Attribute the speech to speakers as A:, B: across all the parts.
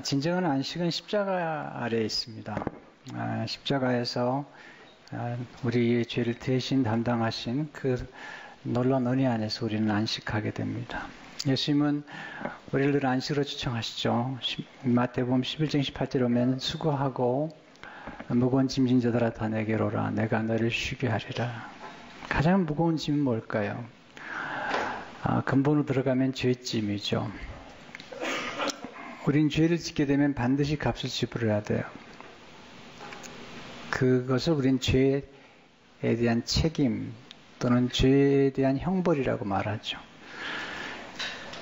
A: 진정한 안식은 십자가 아래에 있습니다. 십자가에서 우리의 죄를 대신 담당하신 그 놀라운 은혜 안에서 우리는 안식하게 됩니다. 예수님은 우리를 늘 안식으로 초청하시죠. 마태복음 11장 18절에 오면 수고하고 무거운 짐진 자들아 다 내게로 오라. 내가 너를 쉬게 하리라. 가장 무거운 짐은 뭘까요? 근본으로 들어가면 죄짐이죠. 우린 죄를 짓게 되면 반드시 값을 지불해야 돼요. 그것을 우린 죄에 대한 책임 또는 죄에 대한 형벌이라고 말하죠.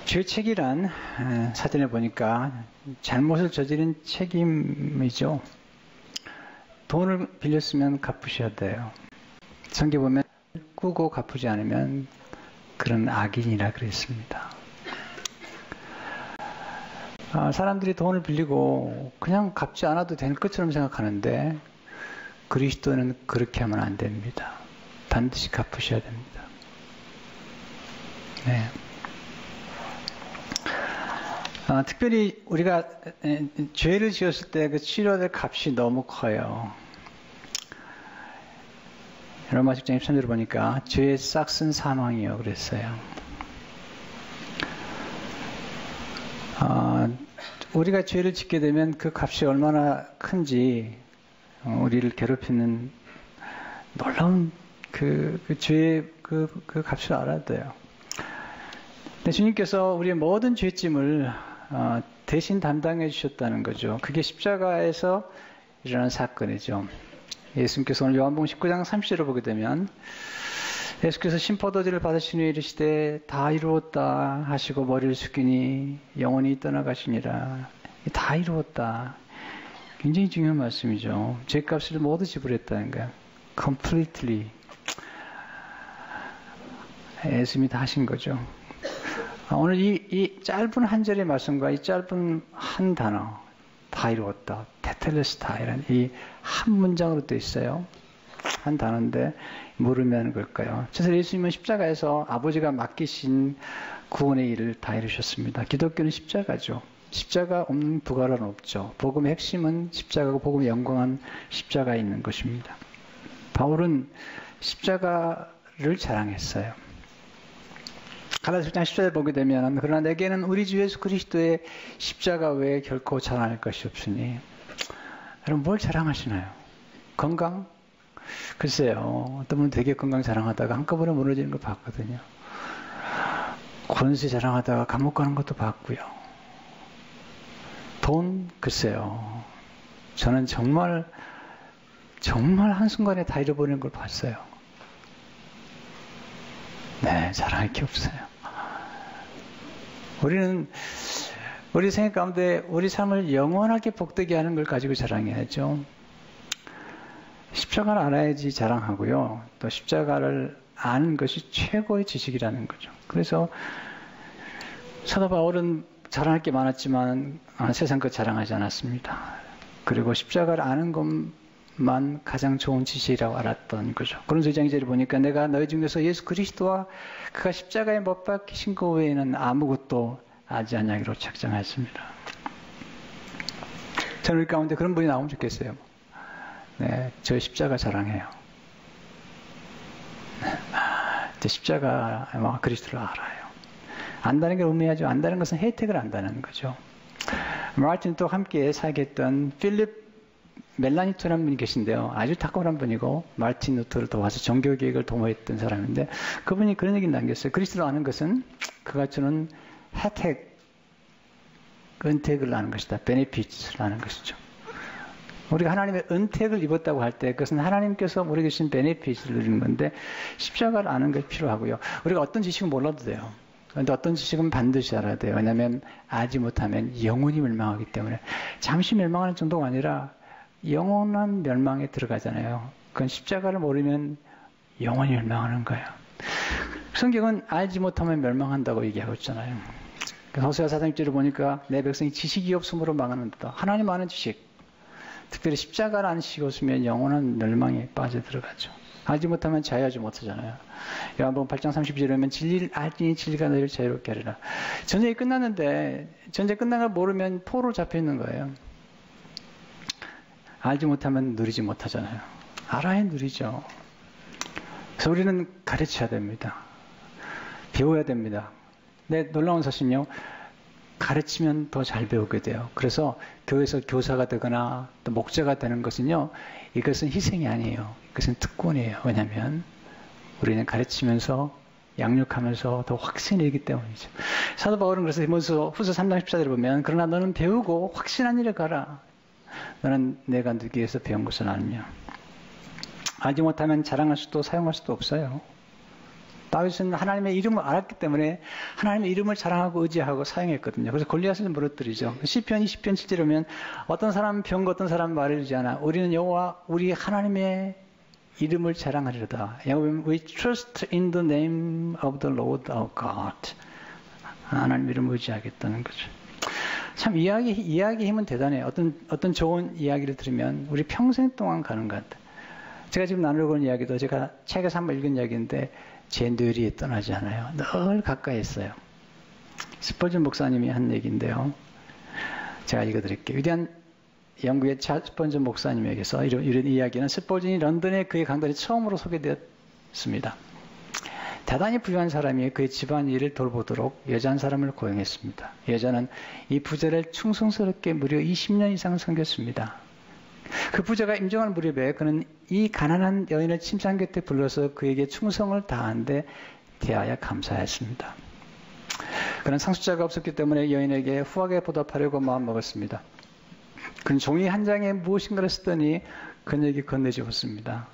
A: 죄책이란 사전에 보니까 잘못을 저지른 책임이죠. 돈을 빌렸으면 갚으셔야 돼요. 성경 보면 꾸고 갚지 않으면 그런 악인이라 그랬습니다. 사람들이 돈을 빌리고 그냥 갚지 않아도 될 것처럼 생각하는데 그리스도는 그렇게 하면 안 됩니다. 반드시 갚으셔야 됩니다. 네. 특별히 우리가 죄를 지었을 때 그 치러야 될 값이 너무 커요. 로마 10장 23절을 보니까 죄의 싹은 사망이요 그랬어요. 우리가 죄를 짓게 되면 그 값이 얼마나 큰지 우리를 괴롭히는 놀라운 그 죄의 그 값을 알아야 돼요. 근데 주님께서 우리의 모든 죄짐을 대신 담당해 주셨다는 거죠. 그게 십자가에서 일어난 사건이죠. 예수님께서 오늘 요한복음 19장 30절을 보게 되면 예수께서 신포도주를 받으신 후에 이르시되 다 이루었다 하시고 머리를 숙이니 영원히 떠나가시니라. 다 이루었다. 굉장히 중요한 말씀이죠. 죄값을 모두 지불했다는 거예요. completely. 예수님이 다 하신 거죠. 오늘 이 짧은 한 절의 말씀과 이 짧은 한 단어 다 이루었다. 테텔레스타이라는 이 한 문장으로 되어 있어요. 한 단어인데 모르면 걸까요? 그래서 예수님은 십자가에서 아버지가 맡기신 구원의 일을 다 이루셨습니다. 기독교는 십자가죠. 십자가 없는 부활은 없죠. 복음의 핵심은 십자가고 복음의 영광은 십자가에 있는 것입니다. 바울은 십자가를 자랑했어요. 갈라디아 10장 10절에 보게 되면 그러나 내게는 우리 주 예수 그리스도의 십자가 외에 결코 자랑할 것이 없으니. 여러분 뭘 자랑하시나요? 건강? 글쎄요. 어떤 분은 되게 건강 자랑하다가 한꺼번에 무너지는 걸 봤거든요. 권세 자랑하다가 감옥 가는 것도 봤고요. 돈? 글쎄요. 저는 정말 한순간에 다 잃어버리는 걸 봤어요. 네, 자랑할 게 없어요. 우리는 우리 생각 가운데 우리 삶을 영원하게 복되게 하는 걸 가지고 자랑해야죠. 십자가를 알아야지 자랑하고요. 또 십자가를 아는 것이 최고의 지식이라는 거죠. 그래서 사도 바울은 자랑할 게 많았지만 세상 것 자랑하지 않았습니다. 그리고 십자가를 아는 것만 가장 좋은 지식이라고 알았던 거죠. 고린도 2장 2절을 보니까 내가 너희 중에서 예수 그리스도와 그가 십자가에 못 박히신 것 외에는 아무것도 알지 않냐기로 작정하였습니다. 저는 우리 가운데 그런 분이 나오면 좋겠어요. 네, 저 십자가 자랑해요. 저 십자가 그리스도를 알아요. 안다는 게 의미하죠. 안다는 것은 혜택을 안다는 거죠. 마틴 또 함께 사귀었던 필립 멜라니토라는 분이 계신데요. 아주 탁월한 분이고 마틴 루터를 도와서 종교개혁을 도모했던 사람인데 그분이 그런 얘기를 남겼어요. 그리스도를 아는 것은 그가 주는 혜택, 은택을 아는 것이다. 베네핏을 아는 것이죠. 우리가 하나님의 은택을 입었다고 할 때 그것은 하나님께서 우리에게 주신 베네핏을 누리는 건데 십자가를 아는 것이 필요하고요. 우리가 어떤 지식은 몰라도 돼요. 그런데 어떤 지식은 반드시 알아야 돼요. 왜냐하면 알지 못하면 영원히 멸망하기 때문에 잠시 멸망하는 정도가 아니라 영원한 멸망에 들어가잖아요. 그건 십자가를 모르면 영원히 멸망하는 거예요. 성경은 알지 못하면 멸망한다고 얘기하고 있잖아요. 호세아 4장 1절을 보니까 내 백성이 지식이 없음으로 망하는도다. 하나님 아는 지식. 특별히 십자가를 안 지었으면 영원한 멸망에 빠져들어가죠. 알지 못하면 자유하지 못하잖아요. 요한복음 8장 32절에 보면 진리를 알지니 진리가 너희를 자유롭게 하리라. 전쟁이 끝났는데 전쟁 끝난 걸 모르면 포로 잡혀 있는 거예요. 알지 못하면 누리지 못하잖아요. 알아야 누리죠. 그래서 우리는 가르쳐야 됩니다. 배워야 됩니다. 네, 놀라운 사실은요. 가르치면 더 잘 배우게 돼요. 그래서 교회에서 교사가 되거나 또 목자가 되는 것은요. 이것은 희생이 아니에요. 이것은 특권이에요. 왜냐하면 우리는 가르치면서 양육하면서 더 확신이기 때문이죠. 사도 바울은 그래서 디모데후서 3장 14절에 보면 그러나 너는 배우고 확신한 일을 가라. 너는 내가 누구에게서 배운 것은 아니며 알지 못하면 자랑할 수도 사용할 수도 없어요. 다윗은 하나님의 이름을 알았기 때문에 하나님의 이름을 자랑하고 의지하고 사용했거든요. 그래서 골리앗을 무너뜨리죠. 시편 20편 7절에 보면 어떤 사람은 병과 어떤 사람은 말을 이루지 않아. 우리는 여호와 우리 하나님의 이름을 자랑하리로다. We trust in the name of the Lord our God. 하나님 이름을 의지하겠다는 거죠. 참 이야기 힘은 대단해요. 어떤 좋은 이야기를 들으면 우리 평생 동안 가는 것 같아요. 제가 지금 나누려고 하는 이야기도 제가 책에서 한번 읽은 이야기인데 제 뇌리에 떠나지 않아요. 늘 가까이 있어요. 스펄전 목사님이 한 얘기인데요. 제가 읽어드릴게요. 위대한 영국의 스펄전 목사님에게서 이런 이야기는 스펄전이 런던에 그의 강단에 처음으로 소개되었습니다. 대단히 부유한 사람이 그의 집안일을 돌보도록 여자 한 사람을 고용했습니다. 여자는 이 부자를 충성스럽게 무려 20년 이상 섬겼습니다. 그 부자가 임종할 무렵에 그는 이 가난한 여인을 침상 곁에 불러서 그에게 충성을 다하는데 대하여 감사했습니다. 그는 상속자가 없었기 때문에 여인에게 후하게 보답하려고 마음먹었습니다. 그는 종이 한 장에 무엇인가를 쓰더니 그녀에게 건네주었습니다.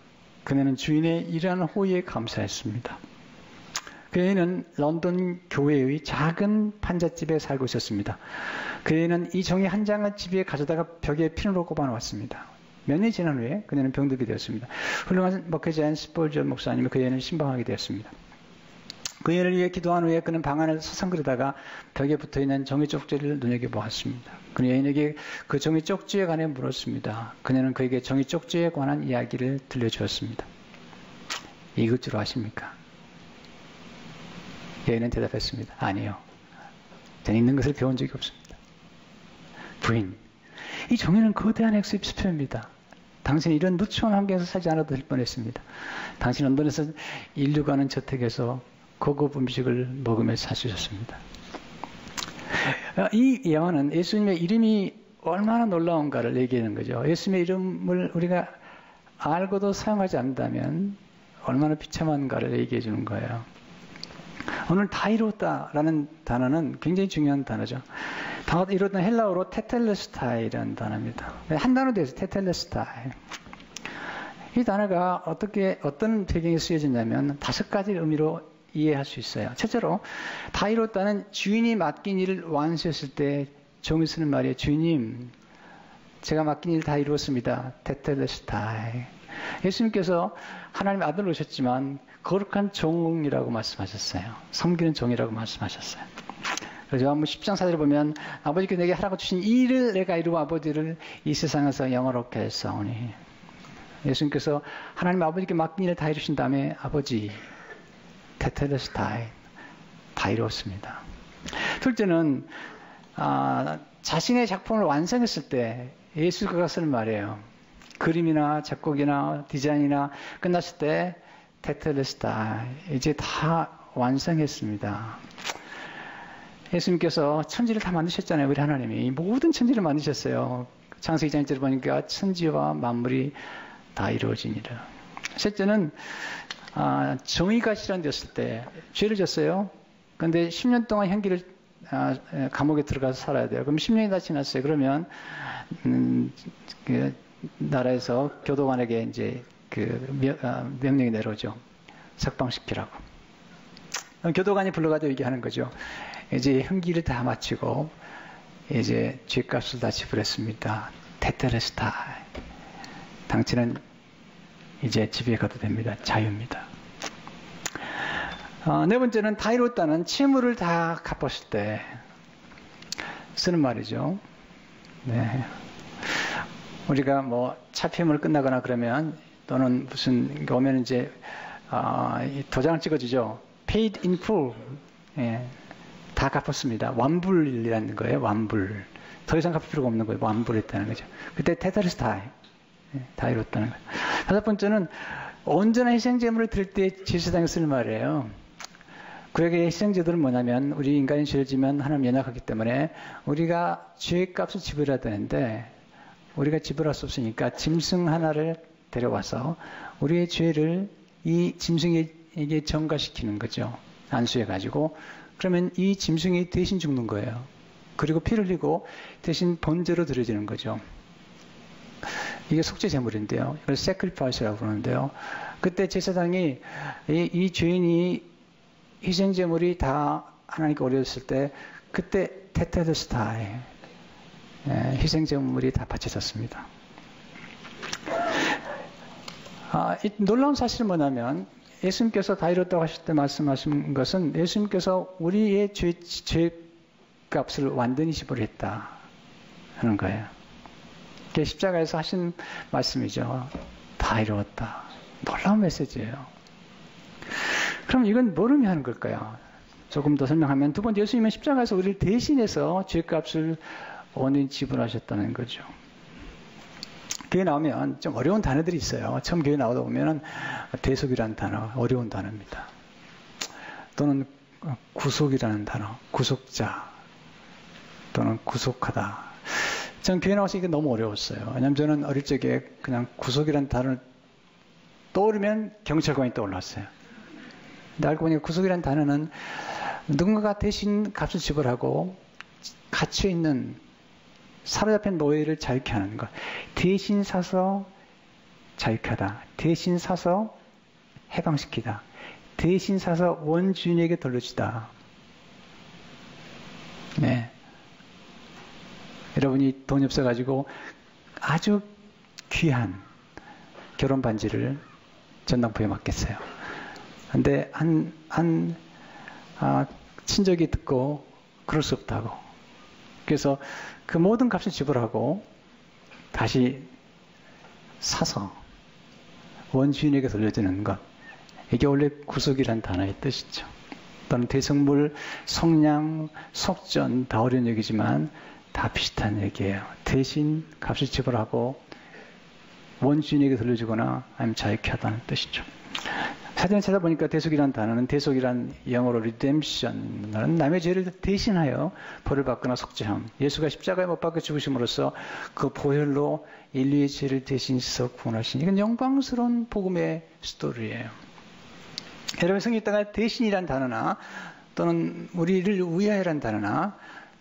A: 그녀는 주인의 일하는 호의에 감사했습니다. 그 여인은 런던 교회의 작은 판잣집에 살고 있었습니다. 그 여인은 이 종이 한 장을 집에 가져다가 벽에 핀으로 꼽아놓았습니다. 몇 년이 지난 후에 그녀는 병들게 되었습니다. 훌륭한 목회자인 스펄전 목사님이 그 여인을 신방하게 되었습니다. 그 여인을 위해 기도한 후에 그는 방 안을 서성거리다가 벽에 붙어있는 종이 쪽지를 눈여겨보았습니다. 그 여인에게 그 종이 쪽지에 관해 물었습니다. 그녀는 그에게 종이 쪽지에 관한 이야기를 들려주었습니다. 읽을 줄 아십니까? 여인은 대답했습니다. 아니요. 저는 읽는 것을 배운 적이 없습니다. 부인, 이 종이는 거대한 액수의 지표입니다. 당신이 이런 누추한 환경에서 살지 않아도 될 뻔했습니다. 당신 런던에서 인류가는 저택에서 고급 음식을 먹으며 사시셨습니다. 이 영화는 예수님의 이름이 얼마나 놀라운가를 얘기하는 거죠. 예수님의 이름을 우리가 알고도 사용하지 않는다면 얼마나 비참한가를 얘기해 주는 거예요. 오늘 다 이루었다라는 단어는 굉장히 중요한 단어죠. 다 이루었다는 헬라어로 테텔레스타이라는 단어입니다. 한 단어 돼서 테텔레스타이. 이 단어가 어떤 배경에 쓰여졌냐면 5가지 의미로 이해할 수 있어요. 첫째로 다 이루었다는 주인이 맡긴 일을 완수했을 때 종이 쓰는 말이에요. 주인님, 제가 맡긴 일 다 이루었습니다. 테텔레스타이. 예수님께서 하나님의 아들로 오셨지만 거룩한 종이라고 말씀하셨어요. 섬기는 종이라고 말씀하셨어요. 그래서 요한복음 10장 4절에 보면 아버지께 내게 하라고 주신 이 일을 내가 이루어 아버지를 이 세상에서 영화롭게 했사오니. 예수님께서 하나님 아버지께 맡긴 일을 다 이루신 다음에 아버지 테텔레스타이 다 이루었습니다. 둘째는 자신의 작품을 완성했을 때 예수가 쓰는 말이에요. 그림이나 작곡이나 디자인이나 끝났을 때 테텔레스타이 이제 다 완성했습니다. 예수님께서 천지를 다 만드셨잖아요. 우리 하나님이 모든 천지를 만드셨어요. 창세기 2장 1절에 보니까 천지와 만물이 다 이루어지니라. 셋째는 정의가 실현되었을 때 죄를 졌어요. 그런데 10년 동안 형기를 감옥에 들어가서 살아야 돼요. 그럼 10년이 다 지났어요. 그러면 그 나라에서 교도관에게 이제 명령이 내려오죠. 석방시키라고. 교도관이 불러가지고 얘기하는 거죠. 이제 형기를 다 마치고 이제 죄값을 다 지불했습니다. 테텔레스타이. 당신은 이제 집에 가도 됩니다. 자유입니다. 네 번째는 다 이뤘다는 채무를 다 갚았을 때 쓰는 말이죠. 네. 우리가 뭐 차폐물 끝나거나 그러면 또는 무슨 오면 이제 도장을 찍어주죠. Paid in full. 예, 다 갚았습니다. 완불이라는 거예요. 완불. 더 이상 갚을 필요가 없는 거예요. 완불했다는 거죠. 그때 테타르스타이. 예, 다 이뤘다는 거예요. 다섯 번째는 온전한 희생제물을 드릴 때 제사장이 쓰는 말이에요. 구약의 희생제들은 뭐냐면 우리 인간이 죄를 지면 하나님 연약하기 때문에 우리가 죄값을 지불해야 되는데 우리가 지불할 수 없으니까 짐승 하나를 데려와서 우리의 죄를 이 짐승에게 전가시키는 거죠. 안수해가지고 그러면 이 짐승이 대신 죽는 거예요. 그리고 피를 흘리고 대신 번제로 드려지는 거죠. 이게 속죄 제물인데요. 이걸 sacrifice라고 그러는데요. 그때 제사장이 이 죄인이 희생 제물이 다 하나님께 올려졌을 때 그때 테테르스타이 희생 제물이 다 바쳐졌습니다. 이 놀라운 사실은 뭐냐면 예수님께서 다 이뤘다고 하실 때 말씀하신 것은 예수님께서 우리의 죄값을 완전히 지불했다 하는 거예요. 그게 십자가에서 하신 말씀이죠. 다 이루었다. 놀라운 메시지예요. 그럼 이건 뭘 의미하는 걸까요? 조금 더 설명하면 두 번째 예수님은 십자가에서 우리를 대신해서 죄값을 온전히 지불하셨다는 거죠. 교회 나오면 좀 어려운 단어들이 있어요. 처음 교회 나오다 보면은 대속이라는 단어, 어려운 단어입니다. 또는 구속이라는 단어, 구속자 또는 구속하다. 전 교회 나와서 이게 너무 어려웠어요. 왜냐하면 저는 어릴 적에 그냥 구속이라는 단어를 떠오르면 경찰관이 떠올랐어요. 근데 알고 보니까 구속이라는 단어는 누군가가 대신 값을 지불하고 갇혀있는 사로잡힌 노예를 자유케 하는 것. 대신 사서 자유케 하다. 대신 사서 해방시키다. 대신 사서 원주인에게 돌려주다. 네. 여러분이 돈이 없어가지고 아주 귀한 결혼 반지를 전당포에 맡겼어요. 근데 친족이 듣고 그럴 수 없다고. 그래서 그 모든 값을 지불하고 다시 사서 원주인에게 돌려주는 것. 이게 원래 구속이란 단어의 뜻이죠. 또는 대성물, 속량, 속전 다 어려운 얘기지만 다 비슷한 얘기예요. 대신 값을 지불하고 원주인에게 돌려주거나 아니면 자유케 하다는 뜻이죠. 사전에 찾아보니까 대속이라는 단어는 대속이란 영어로 redemption, 남의 죄를 대신하여 벌을 받거나 속죄함. 예수가 십자가에 못 박혀 죽으심으로써 그 보혈로 인류의 죄를 대신 씻어 구원하신 이건 영광스러운 복음의 스토리예요. 여러분 성경에 있다가 대신이란 단어나 또는 우리를 위하여라는 단어나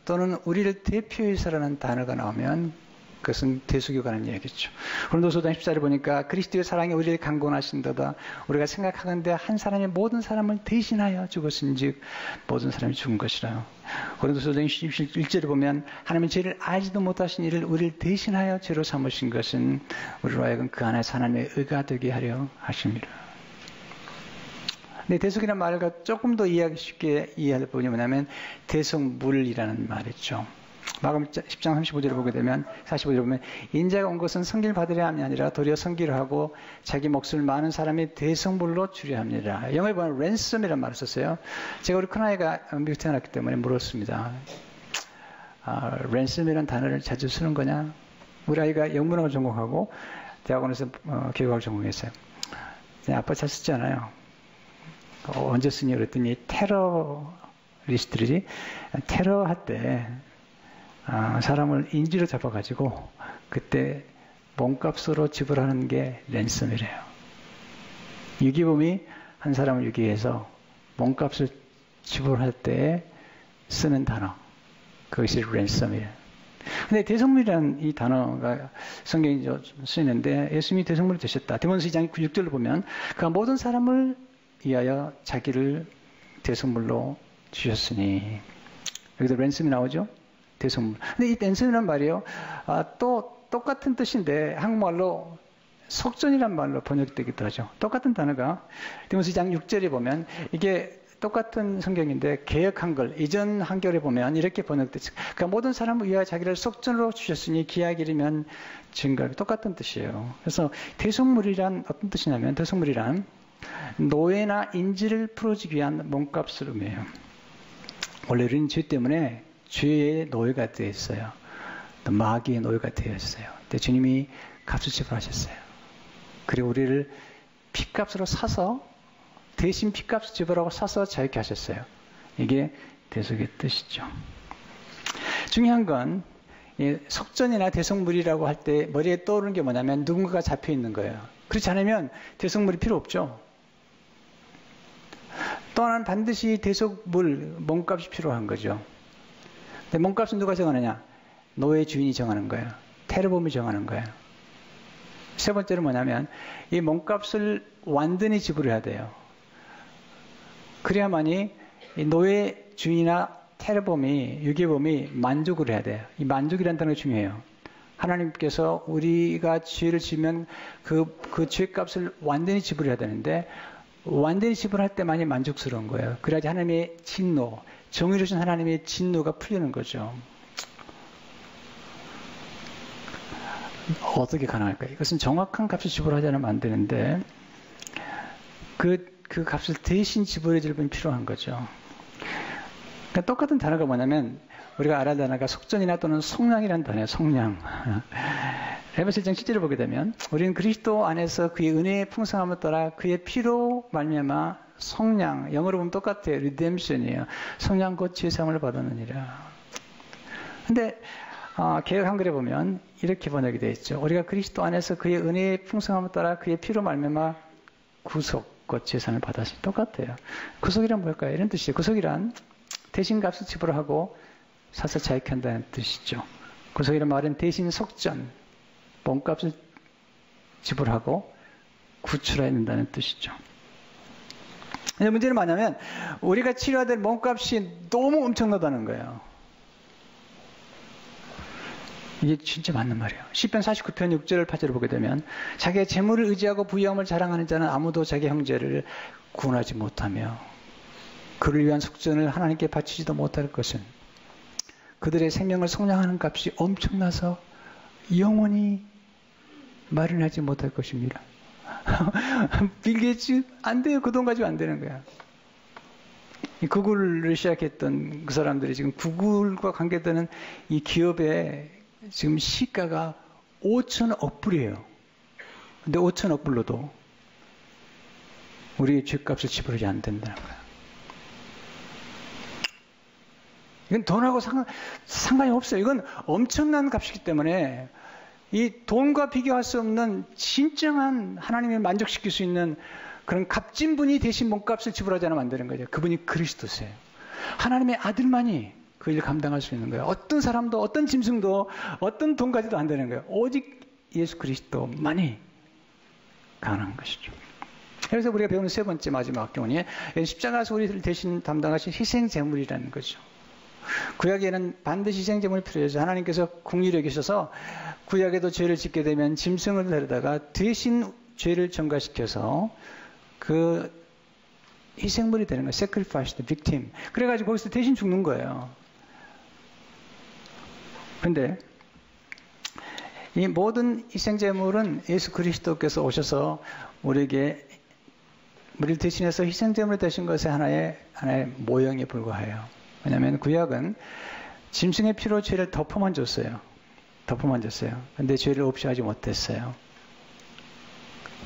A: 또는 우리를 대표해서라는 단어가 나오면 그것은 대속에 관한 이야기죠. 고린도서 14절에 보니까 그리스도의 사랑이 우리를 강권하신다다. 우리가 생각하건대 한 사람이 모든 사람을 대신하여 죽었은즉 모든 사람이 죽은 것이라. 고린도서 1절에 보면 하나님의 죄를 알지도 못하신 이를 우리를 대신하여 죄로 삼으신 것은 우리로 하여금 그 안에서 하나님의 의가 되게 하려 하십니다. 근데 대속이라는 말을 조금 더 쉽게 이해할 부분이 뭐냐면 대속물이라는 말이죠. 마가복음 10장 35절을 보게 되면 45절을 보면 인자가 온 것은 성기를 받으려 함이 아니라 도리어 성기를 하고 자기 목숨을 많은 사람이 대성물로 주려 합니다. 영어에 보면 ransom이라는 말을 썼어요. 제가 우리 큰아이가 미국 태어났기 때문에 물었습니다. ransom이라는 단어를 자주 쓰는 거냐? 우리 아이가 영문학을 전공하고 대학원에서 교육학을 전공했어요. 아빠 잘 쓰지 않아요. 언제 쓰니 그랬더니 테러리스트들이 테러할 때 사람을 인질로 잡아가지고 그때 몸값으로 지불하는 게 랜섬이래요. 유기범이 한 사람을 유기해서 몸값을 지불할 때 쓰는 단어, 그것이 랜섬이에요. 근데 대성물이라는 이 단어가 성경에 쓰이는데 예수님이 대성물이 되셨다. 디모데서 2장 6절을 보면 그가 모든 사람을 위하여 자기를 대성물로 주셨으니 여기도 랜섬이 나오죠. 대성물. 근데 이 랜섬이란 말이요. 또 똑같은 뜻인데 한국말로 속전이란 말로 번역되기도 하죠. 똑같은 단어가 디모데서 2장 6절에 보면 이게 똑같은 성경인데 개역 한글, 이전 한글에 보면 이렇게 번역됐어요. 그러니까 모든 사람을 위하여 자기를 속전으로 주셨으니 기약 이르면 증거, 똑같은 뜻이에요. 그래서 대속물이란 어떤 뜻이냐면, 대속물이란 노예나 인질을 풀어주기 위한 몸값을 의미해요. 원래 우리는 죄 때문에 죄의 노예가 되어 있어요. 또 마귀의 노예가 되어 있어요. 근데 주님이 값을 지불하셨어요. 그리고 우리를 피값으로 사서, 대신 피값을 지불하고 사서 자유케 하셨어요. 이게 대속의 뜻이죠. 중요한 건 속전이나 대속물이라고 할 때 머리에 떠오르는 게 뭐냐면 누군가가 잡혀 있는 거예요. 그렇지 않으면 대속물이 필요 없죠. 또한 반드시 대속물, 몸값이 필요한 거죠. 근데 몸값은 누가 정하느냐? 노예 주인이 정하는 거예요. 테러범이 정하는 거예요. 세 번째는 뭐냐면 이 몸값을 완전히 지불해야 돼요. 그래야만이 이 노예 주인이나 테러범이, 유괴범이 만족을 해야 돼요. 이 만족이라는 단어가 중요해요. 하나님께서 우리가 죄를 지면 그 죄값을 완전히 지불해야 되는데 완전히 지불할 때만이 만족스러운 거예요. 그래야지 하나님의 진노, 정의로우신 하나님의 진노가 풀리는 거죠. 어떻게 가능할까요? 이것은 정확한 값을 지불하지 않으면 안 되는데 그 값을 대신 지불해 줄 분이 필요한 거죠. 그러니까 똑같은 단어가 뭐냐면 우리가 알아야 할 단어가 속전이나 또는 속량이라는 단어예요. 속량. 에베소 1장 10절을 보게 되면 우리는 그리스도 안에서 그의 은혜의 풍성함을 따라 그의 피로 말미암아 속량, 영어로 보면 똑같아요. 리뎀션이에요. 속량 곧 죄사함을 받았느니라. 근데 개역 한글에 보면 이렇게 번역이 되어 있죠. 우리가 그리스도 안에서 그의 은혜의 풍성함을 따라 그의 피로 말미암아 구속 곧 죄사함을 받았으니 똑같아요. 구속이란 뭘까요? 이런 뜻이에요. 구속이란 대신 값을 지불하고 사서 자유케 한다는 뜻이죠. 구속이란 말은 대신 속전, 몸값을 지불하고 구출해야 된다는 뜻이죠. 근데 문제는 뭐냐면 우리가 치러야 될 몸값이 너무 엄청나다는 거예요. 이게 진짜 맞는 말이에요. 시편 49편 6절 8절을 보게 되면 자기의 재물을 의지하고 부유함을 자랑하는 자는 아무도 자기 형제를 구원하지 못하며 그를 위한 속전을 하나님께 바치지도 못할 것은 그들의 생명을 속량하는 값이 엄청나서 영원히 마련하지 못할 것입니다. 빌 게이츠 안 돼요. 그 돈 가지고 안 되는 거야. 이 구글을 시작했던 그 사람들이 지금 구글과 관계되는 이 기업의 지금 시가가 5천억 불이에요. 근데 5천억 불로도 우리의 죗값을 지불하지 안 된다는 거야. 이건 돈하고 상관이 없어요. 이건 엄청난 값이기 때문에 이 돈과 비교할 수 없는 진정한 하나님을 만족시킬 수 있는 그런 값진 분이 대신 몸값을 지불하지 않으면 안 되는 거죠. 그분이 그리스도세요. 하나님의 아들만이 그 일을 감당할 수 있는 거예요. 어떤 사람도 어떤 짐승도 어떤 돈 가지도 안 되는 거예요. 오직 예수 그리스도만이 가능한 것이죠. 그래서 우리가 배우는 세 번째 마지막 교훈이 십자가에서 우리를 대신 담당하신 희생제물이라는 거죠. 구약에는 반드시 희생제물이 필요해서 하나님께서 긍휼히 여기셔서 구약에도 죄를 짓게 되면 짐승을 데려다가 대신 죄를 전가시켜서 그 희생물이 되는 거예요. sacrifice the victim. 그래가지고 거기서 대신 죽는 거예요. 그런데 이 모든 희생제물은 예수 그리스도께서 오셔서 우리를 대신해서 희생제물이 되신 것의 하나의 모형에 불과해요. 왜냐하면 구약은 짐승의 피로 죄를 덮어만 줬어요. 근데 죄를 없이 하지 못했어요.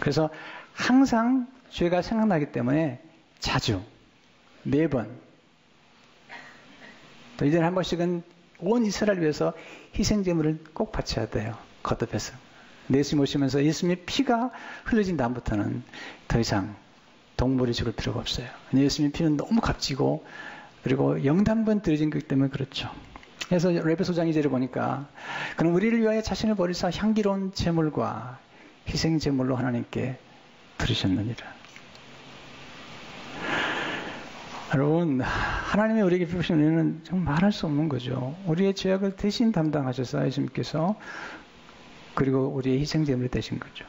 A: 그래서 항상 죄가 생각나기 때문에 자주, 매번, 또 이제는 한 번씩은 온 이스라엘을 위해서 희생제물을 꼭 바쳐야 돼요. 거듭해서. 예수님 오시면서 예수님의 피가 흘려진 다음부터는 더 이상 동물이 죽을 필요가 없어요. 예수님의 피는 너무 값지고 그리고 영단번 드려진 거기 때문에 그렇죠. 그래서 에베소 장 2절을 보니까 그럼 우리를 위하여 자신을 버리사 향기로운 제물과 희생제물로 하나님께 드리셨느니라. 여러분, 하나님이 우리에게 베푸신 은혜는 정말 말할 수 없는 거죠. 우리의 죄악을 대신 담당하셔서 예수님께서 그리고 우리의 희생제물이 되신 거죠.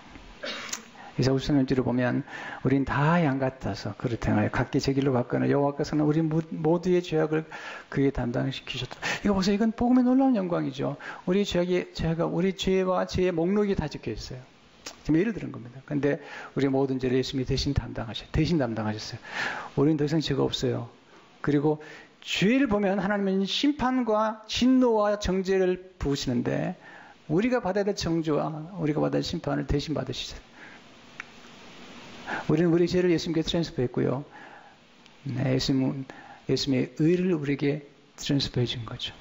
A: 이사야서를 보면 우린 다 양 같아서 그릇 행하여 각기 제 길로 갔거나 여호와께서는 우리 모두의 죄악을 그에 담당시키셨다. 이거 보세요. 이건 복음의 놀라운 영광이죠. 우리 죄가 우리 죄와 죄의 목록이 다 적혀 있어요. 지금 예를 들은 겁니다. 근데 우리 모든 죄를 예수님이 대신 담당하셨어요. 우리는 더 이상 죄가 없어요. 그리고 죄를 보면 하나님은 심판과 진노와 정죄를 부으시는데 우리가 받아야 될 정죄와 우리가 받아야 될 심판을 대신 받으시죠. 우리는 우리 죄를 예수님께 트랜스퍼했고요. 예수님의 의를 우리에게 트랜스퍼해 준 거죠.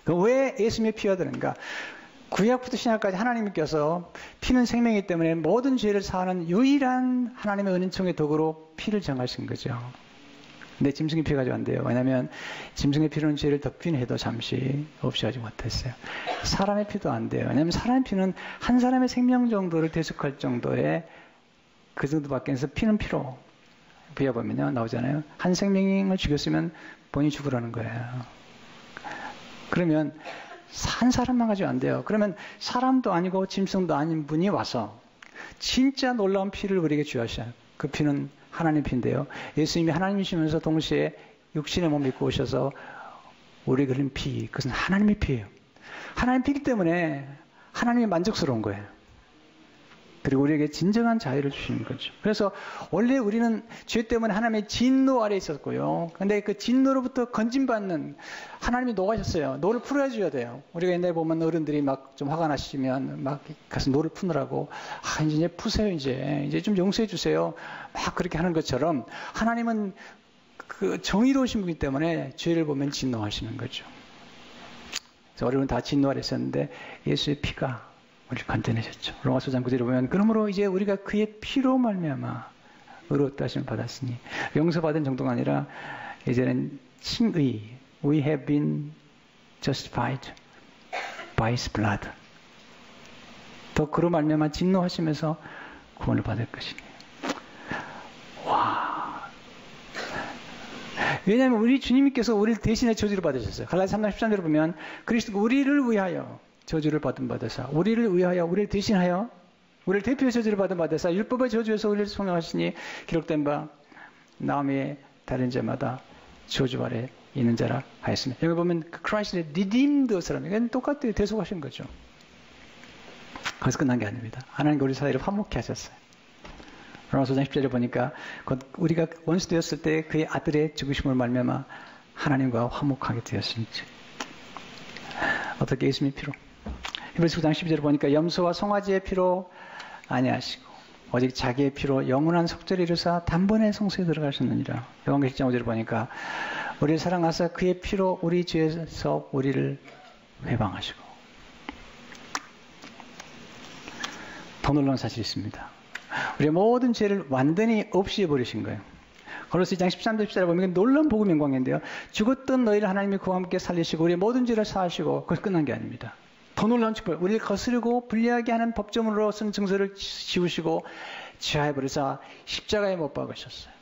A: 왜 예수님의 피가 되는가? 구약부터 신약까지 하나님께서 피는 생명이기 때문에 모든 죄를 사하는 유일한 하나님의 은총의 도구로 피를 정하신 거죠. 근데 짐승의 피 가지고 안 돼요. 왜냐하면 짐승의 피로는 죄를 덮긴 해도 잠시 없이 하지 못했어요. 사람의 피도 안 돼요. 왜냐하면 사람의 피는 한 사람의 생명 정도를 대속할 정도의 그 정도밖에 안 해서 피는 피로. 비하 보면요 나오잖아요. 한 생명을 죽였으면 본인이 죽으라는 거예요. 그러면 한 사람만 가지고 안 돼요. 그러면 사람도 아니고 짐승도 아닌 분이 와서 진짜 놀라운 피를 우리에게 주하셔요. 그 피는 하나님 피인데요. 예수님이 하나님이시면서 동시에 육신의 몸 입고 오셔서 우리에게 흘린 피, 그것은 하나님의 피예요. 하나님 피이기 때문에 하나님이 만족스러운 거예요. 그리고 우리에게 진정한 자유를 주시는 거죠. 그래서 원래 우리는 죄 때문에 하나님의 진노 아래 있었고요. 근데 그 진노로부터 건진받는 하나님이 노하셨어요. 노를 풀어줘야 돼요. 우리가 옛날에 보면 어른들이 막 좀 화가 나시면 막 가서 노를 푸느라고 이제 푸세요. 이제 좀 용서해 주세요. 막 그렇게 하는 것처럼 하나님은 그 정의로우신 분이기 때문에 죄를 보면 진노하시는 거죠. 그래서 어른은 다 진노 아래 있었는데 예수의 피가 우리를 건져내셨죠. 로마서 9절에 보면 그러므로 이제 우리가 그의 피로 말미암아 의롭다 하심을 받았으니 용서받은 정도가 아니라 이제는 칭의 We have been justified by His blood. 더 그로 말미암아 진노하시면서 구원을 받을 것이니. 와. 왜냐하면 우리 주님께서 우리를 대신해 저주를 받으셨어요. 갈라디아 3장 13절에 보면 그리스도가 우리를 위하여 저주를 받은 바되사 우리를 위하여 우리를 대신하여 우리를 대표해 저주를 받은 바되사 율법의 저주에서 우리를 송영하시니 기록된 바 남의 다른 자마다 저주 아래 있는 자라 하였습니다. 여기 보면 그 크라이스트의 리딤드 사람 이건 똑같아요. 대속하신 거죠. 거기서 끝난 게 아닙니다. 하나님과 우리 사이를 화목케 하셨어요. 로마서 5장 10절에 보니까 우리가 원수 되었을 때 그의 아들의 죽으심을 말미암아 하나님과 화목하게 되었습니다. 어떻게 예수님의 피로 히브리서 9장 12절에 보니까 염소와 송아지의 피로 아니하시고 오직 자기의 피로 영원한 속죄를 이루사 단번에 성소에 들어가셨느니라. 요한계시록 10장 5절에 보니까 우리를 사랑하사 그의 피로 우리 죄에서 우리를 회방하시고 더 놀라운 사실이 있습니다. 우리의 모든 죄를 완전히 없이 해버리신 거예요. 골로새 2장 13절 14절에 보면 놀라운 복음 영광인데요. 죽었던 너희를 하나님이 그와 함께 살리시고 우리의 모든 죄를 사하시고 그것이 끝난 게 아닙니다. 더 놀라운 축복. 우리를 거스르고 불리하게 하는 법조문으로 쓴 증서를 지우시고 지하해버려서 십자가에 못 박으셨어요.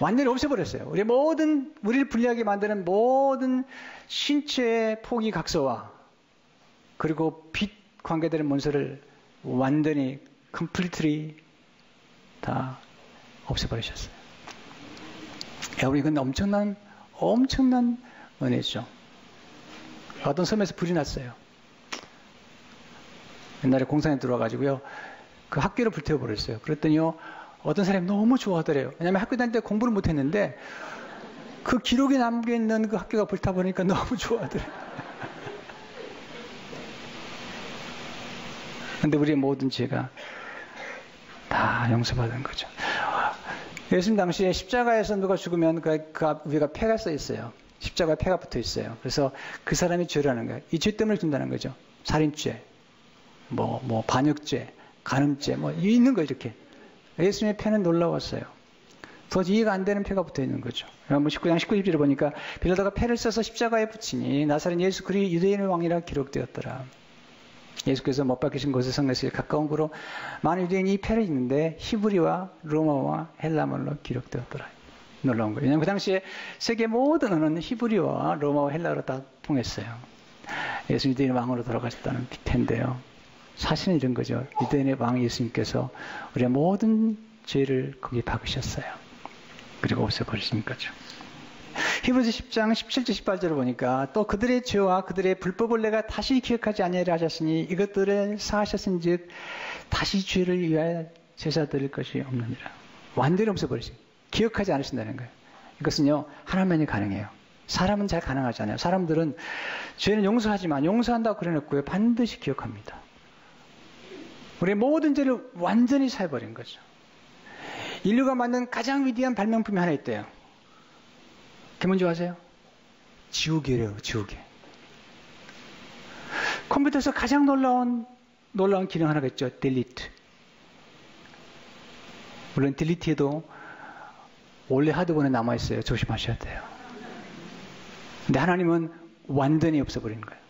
A: 완전히 없애버렸어요. 우리를 불리하게 만드는 모든 신체의 포기 각서와 그리고 빛 관계되는 문서를 완전히 completely 다 없애버리셨어요. 여러분 이건 엄청난 은혜죠. 어떤 섬에서 불이 났어요. 옛날에 공산에 들어와가지고요. 그 학교를 불태워버렸어요. 그랬더니요. 어떤 사람이 너무 좋아하더래요. 왜냐하면 학교 다닐 때 공부를 못했는데 그 기록에 남겨있는 그 학교가 불타버리니까 너무 좋아하더래요. 근데 우리의 모든 죄가 다 용서받은 거죠. 예수님 당시에 십자가에서 누가 죽으면 그 위가 폐가 써 있어요. 십자가에 폐가 붙어 있어요. 그래서 그 사람이 죄라는 거예요. 이 죄 때문에 준다는 거죠. 살인죄, 반역죄, 간음죄, 있는 거 이렇게. 예수님의 폐는 놀라웠어요. 도저히 이해가 안 되는 폐가 붙어 있는 거죠. 19장 19절에 보니까 빌라도가 폐를 써서 십자가에 붙이니 나사렛 예수 그리 유대인의 왕이라 기록되었더라. 예수께서 못 박히신 곳에 성내시에 가까운 곳으로 많은 유대인이 이 폐를 읽는데 히브리와 로마와 헬라말로 기록되었더라. 놀라운 거예요. 왜냐하면 그 당시에 세계 모든 언어는 히브리와 로마와 헬라로 다 통했어요. 예수 유대인의 왕으로 돌아가셨다는 폐인데요. 사실은 이런 거죠. 유대인의 왕 예수님께서 우리의 모든 죄를 거기에 박으셨어요. 그리고 없애버리신 거죠. 히브리서 10장 17절 18절을 보니까 또 그들의 죄와 그들의 불법을 내가 다시 기억하지 아니하리라 하셨으니 이것들을 사하셨은즉 다시 죄를 위하여 제사 드릴 것이 없느니라. 완전히 없애버리신, 기억하지 않으신다는 거예요. 이것은요 하나님만이 가능해요. 사람은 잘 가능하지 않아요. 사람들은 죄는 용서하지만 용서한다고 그래놓고요 반드시 기억합니다. 우리의 모든 죄를 완전히 사해버린 거죠. 인류가 만든 가장 위대한 발명품이 하나 있대요. 그게 뭔지 아세요? 지우개래요. 지우개. 컴퓨터에서 가장 놀라운 기능 하나가 있죠. 딜리트. 물론 딜리트에도 원래 하드본에 남아있어요. 조심하셔야 돼요. 근데 하나님은 완전히 없애버리는 거예요.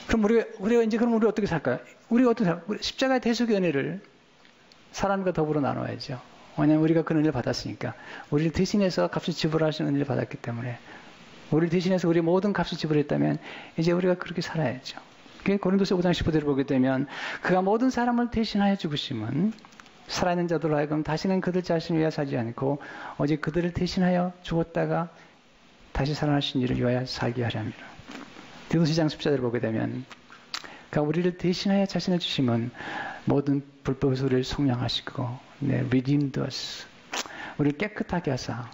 A: 그럼 우리 어떻게 살까요? 우리가 어떻게 살까요? 십자가의 대속의 은혜를 사람과 더불어 나눠야죠. 왜냐하면 우리가 그 은혜를 받았으니까. 우리를 대신해서 값을 지불하시는 은혜를 받았기 때문에. 우리를 대신해서 우리 모든 값을 지불했다면 이제 우리가 그렇게 살아야죠. 고린도서 5장 15절을 보게 되면 그가 모든 사람을 대신하여 죽으심은 살아있는 자들로 하여금 다시는 그들 자신을 위하여 살지 않고 오직 그들을 대신하여 죽었다가 다시 살아나신 이를 위하여 살게 하려 함이라. 디도서 2장 14절을 보게 되면 그가 우리를 대신하여 자신을 주심은 모든 불법에서 우리를 속량하시고 redeemed us. 우리를 깨끗하게 하사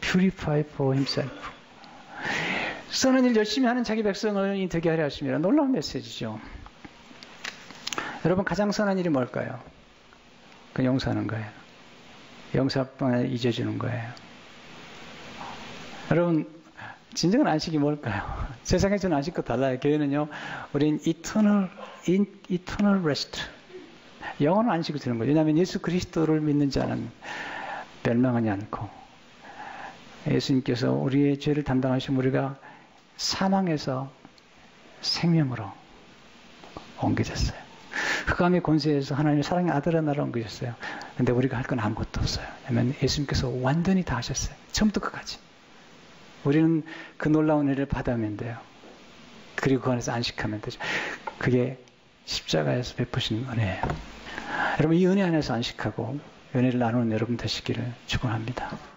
A: purify for himself. 선한 일 열심히 하는 자기 백성을 되게 하려 하심이라. 놀라운 메시지죠. 여러분 가장 선한 일이 뭘까요? 그 용서하는 거예요. 용서뿐만 잊어주는 거예요. 여러분 진정한 안식이 뭘까요? 세상에서는 안식과 달라요. 교회는요, 우린 eternal rest. 영원한 안식을 주는 거예요. 왜냐하면 예수 그리스도를 믿는 자는 멸망하지 않고 예수님께서 우리의 죄를 담당하시면 우리가 사망에서 생명으로 옮겨졌어요. 흑암의 권세에서 하나님의 사랑의 아들의 나라로 옮겨졌어요. 근데 우리가 할 건 아무것도 없어요. 왜냐하면 예수님께서 완전히 다 하셨어요. 처음부터 끝까지. 우리는 그 놀라운 은혜를 받으면 돼요. 그리고 그 안에서 안식하면 되죠. 그게 십자가에서 베푸신 은혜예요. 여러분 이 은혜 안에서 안식하고 은혜를 나누는 여러분 되시기를 축원합니다.